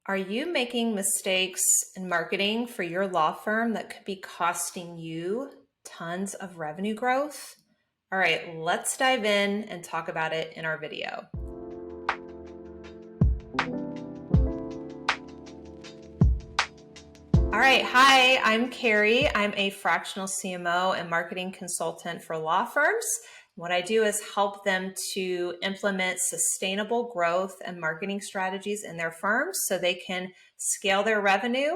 Are you making mistakes in marketing for your law firm that could be costing you tons of revenue growth? All right, let's dive in and talk about it in our video. All right, hi, I'm Carrie. I'm a fractional CMO and marketing consultant for law firms. What I do is help them to implement sustainable growth and marketing strategies in their firms so they can scale their revenue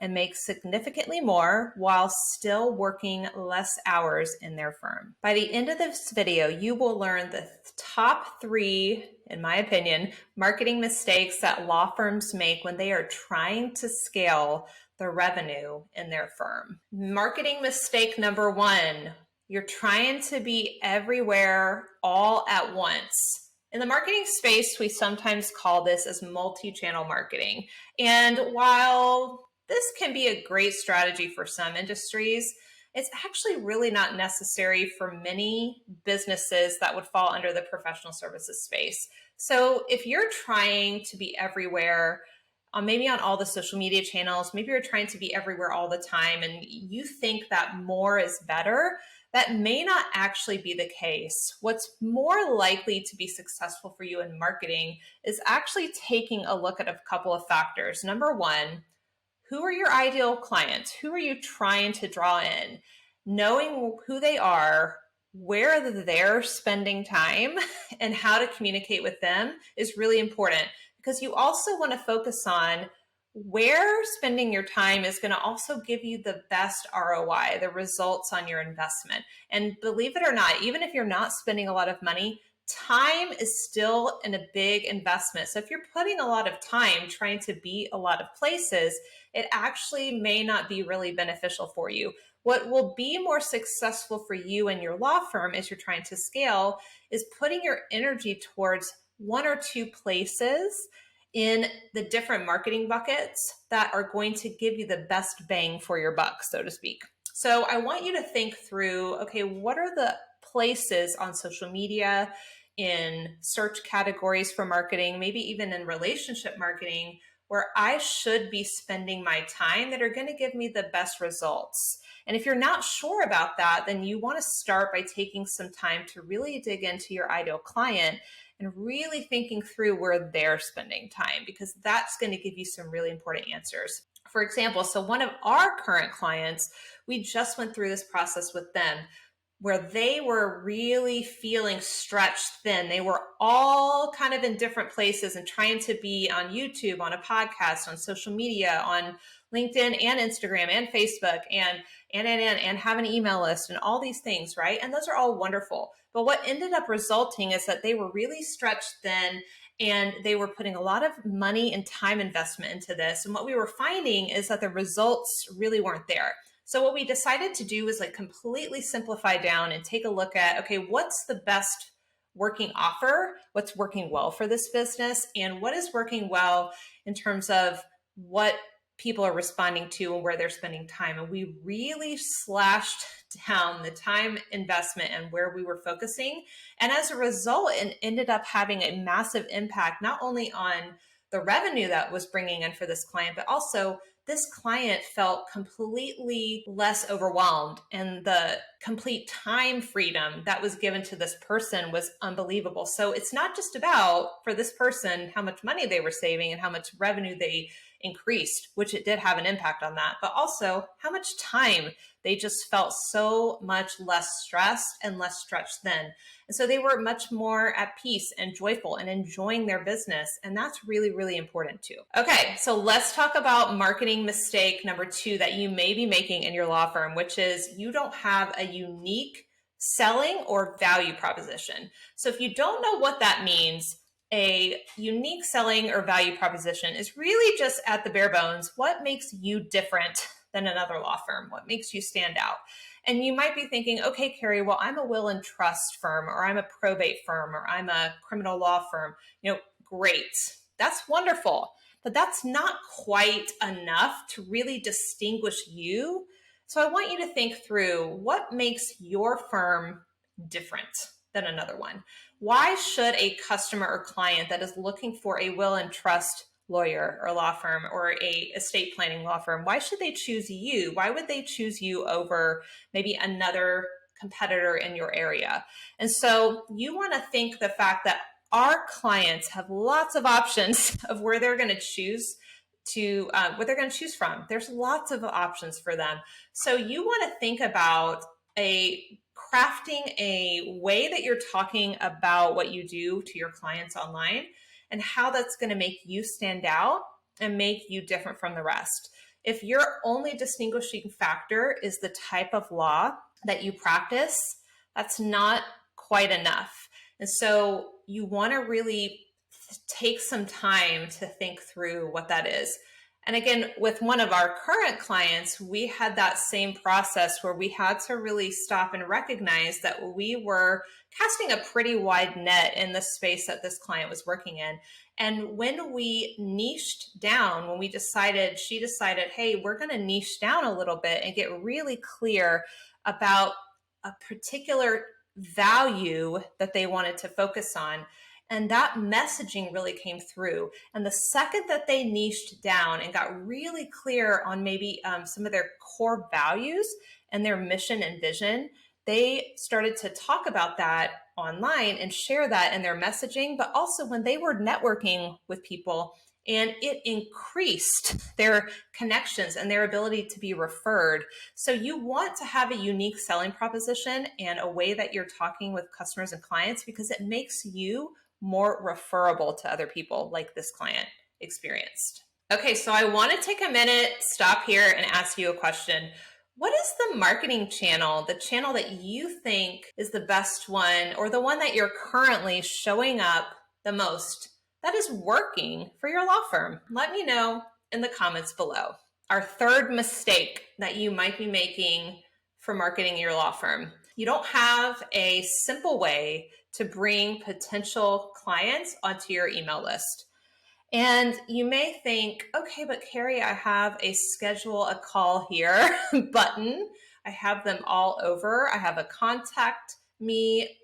and make significantly more while still working less hours in their firm. By the end of this video, you will learn the top 3, in my opinion, marketing mistakes that law firms make when they are trying to scale the revenue in their firm. Marketing mistake number 1, you're trying to be everywhere all at once. In the marketing space, we sometimes call this as multi-channel marketing. And while this can be a great strategy for some industries, it's actually really not necessary for many businesses that would fall under the professional services space. So if you're trying to be everywhere, maybe on all the social media channels, maybe you're trying to be everywhere all the time and you think that more is better, that may not actually be the case. What's more likely to be successful for you in marketing is actually taking a look at a couple of factors. Number 1, who are your ideal clients? Who are you trying to draw in? Knowing who they are, where they're spending time, and how to communicate with them is really important, because you also want to focus on where spending your time is going to also give you the best ROI, the results on your investment. And believe it or not, even if you're not spending a lot of money, time is still a big investment. So if you're putting a lot of time trying to be a lot of places, it actually may not be really beneficial for you. What will be more successful for you and your law firm as you're trying to scale is putting your energy towards 1 or 2 places in the different marketing buckets that are going to give you the best bang for your buck, so to speak. So I want you to think through, okay, what are the places on social media, in search categories for marketing, maybe even in relationship marketing, where I should be spending my time that are going to give me the best results. And if you're not sure about that, then you want to start by taking some time to really dig into your ideal client and really thinking through where they're spending time, because that's going to give you some really important answers. For example, so one of our current clients, we just went through this process with them where they were really feeling stretched thin. They were all kind of in different places and trying to be on YouTube, on a podcast, on social media, on LinkedIn and Instagram and Facebook and have an email list and all these things, right? And those are all wonderful. But what ended up resulting is that they were really stretched thin and they were putting a lot of money and time investment into this. And what we were finding is that the results really weren't there. So what we decided to do is completely simplify down and take a look at, okay, what's the best working offer? What's working well for this business? And what is working well in terms of what people are responding to and where they're spending time? And we really slashed down the time investment and where we were focusing. And as a result, it ended up having a massive impact, not only on the revenue that was bringing in for this client, but also this client felt completely less overwhelmed, and the complete time freedom that was given to this person was unbelievable. So it's not just about, for this person, how much money they were saving and how much revenue they increased, which it did have an impact on that, but also how much time they just felt so much less stressed and less stretched thin. And so they were much more at peace and joyful and enjoying their business. And that's really, really important too. Okay, so let's talk about marketing mistake number 2 that you may be making in your law firm, which is you don't have a unique selling or value proposition. So if you don't know what that means, a unique selling or value proposition is really just at the bare bones, what makes you different than another law firm? What makes you stand out? And you might be thinking, okay, Carrie, well, I'm a will and trust firm, or I'm a probate firm, or I'm a criminal law firm. Great. That's wonderful. But that's not quite enough to really distinguish you. So I want you to think through what makes your firm different than another one. Why should a customer or client that is looking for a will and trust lawyer or law firm or a estate planning law firm? Why should they choose you? Why would they choose you over maybe another competitor in your area? And so you want to think the fact that our clients have lots of options of where they're going to choose to what they're going to choose from. There's lots of options for them. So you want to think about crafting a way that you're talking about what you do to your clients online and how that's going to make you stand out and make you different from the rest. If your only distinguishing factor is the type of law that you practice, that's not quite enough. And so you want to really take some time to think through what that is. And again, with one of our current clients, we had that same process where we had to really stop and recognize that we were casting a pretty wide net in the space that this client was working in. And when we niched down, when she decided, hey, we're going to niche down a little bit and get really clear about a particular value that they wanted to focus on. And that messaging really came through. And the second that they niched down and got really clear on maybe some of their core values and their mission and vision, they started to talk about that online and share that in their messaging, but also when they were networking with people, and it increased their connections and their ability to be referred. So you want to have a unique selling proposition and a way that you're talking with customers and clients, because it makes you more referable to other people like this client experienced. Okay, so I want to take a minute, stop here, and ask you a question. What is the marketing channel, the channel that you think is the best one, or the one that you're currently showing up the most that is working for your law firm? Let me know in the comments below. Our third mistake that you might be making for marketing your law firm: you don't have a simple way to bring potential clients onto your email list. And you may think, okay, but Carrie, I have a schedule a call here button. I have them all over. I have a contact me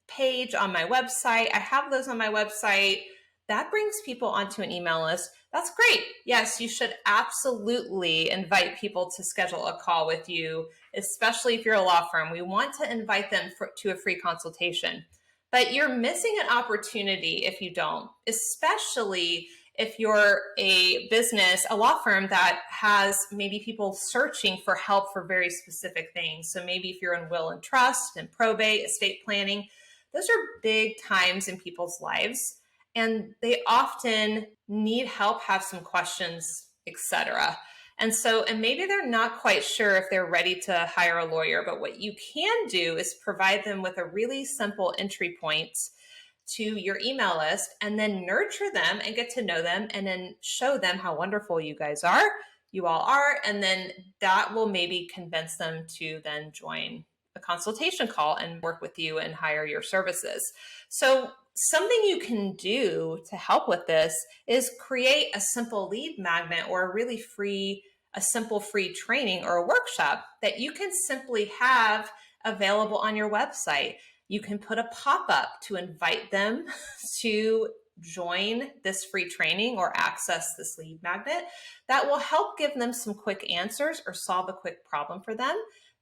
page on my website. I have those on my website. That brings people onto an email list. That's great. Yes, you should absolutely invite people to schedule a call with you, especially if you're a law firm. We want to invite them to a free consultation. But you're missing an opportunity if you don't, especially if you're a business, a law firm that has maybe people searching for help for very specific things. So maybe if you're in will and trust and probate, estate planning, those are big times in people's lives. And they often need help, have some questions, etc. And maybe they're not quite sure if they're ready to hire a lawyer, but what you can do is provide them with a really simple entry point to your email list, and then nurture them and get to know them, and then show them how wonderful you all are. And then that will maybe convince them to then join a consultation call and work with you and hire your services. So something you can do to help with this is create a simple lead magnet, or a simple free training or a workshop that you can simply have available on your website. You can put a pop-up to invite them to join this free training or access this lead magnet that will help give them some quick answers or solve a quick problem for them.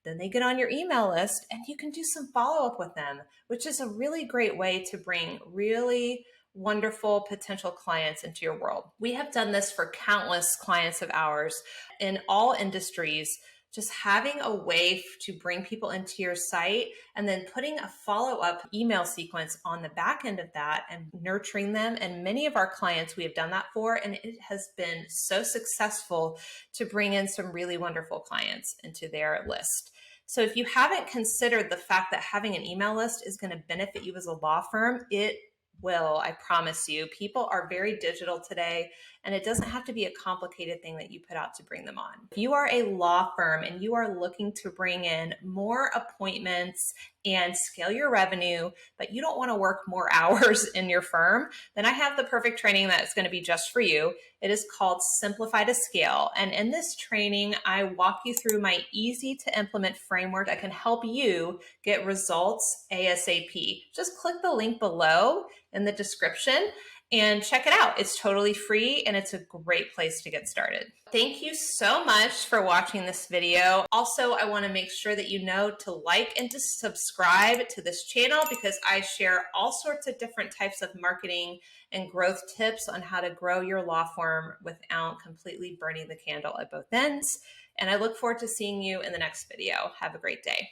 Then they get on your email list and you can do some follow-up with them, which is a really great way to bring really wonderful potential clients into your world. We have done this for countless clients of ours in all industries, just having a way to bring people into your site and then putting a follow-up email sequence on the back end of that and nurturing them. And many of our clients we have done that for, and it has been so successful to bring in some really wonderful clients into their list. So if you haven't considered the fact that having an email list is going to benefit you as a law firm, it will, I promise you. People are very digital today, and it doesn't have to be a complicated thing that you put out to bring them on. If you are a law firm and you are looking to bring in more appointments and scale your revenue, but you don't want to work more hours in your firm, then I have the perfect training that's going to be just for you. It is called Simplify to Scale. And in this training, I walk you through my easy to implement framework that can help you get results ASAP. Just click the link below in the description and check it out. It's totally free and it's a great place to get started. Thank you so much for watching this video. Also, I want to make sure that you know to like and to subscribe to this channel because I share all sorts of different types of marketing and growth tips on how to grow your law firm without completely burning the candle at both ends. And I look forward to seeing you in the next video. Have a great day.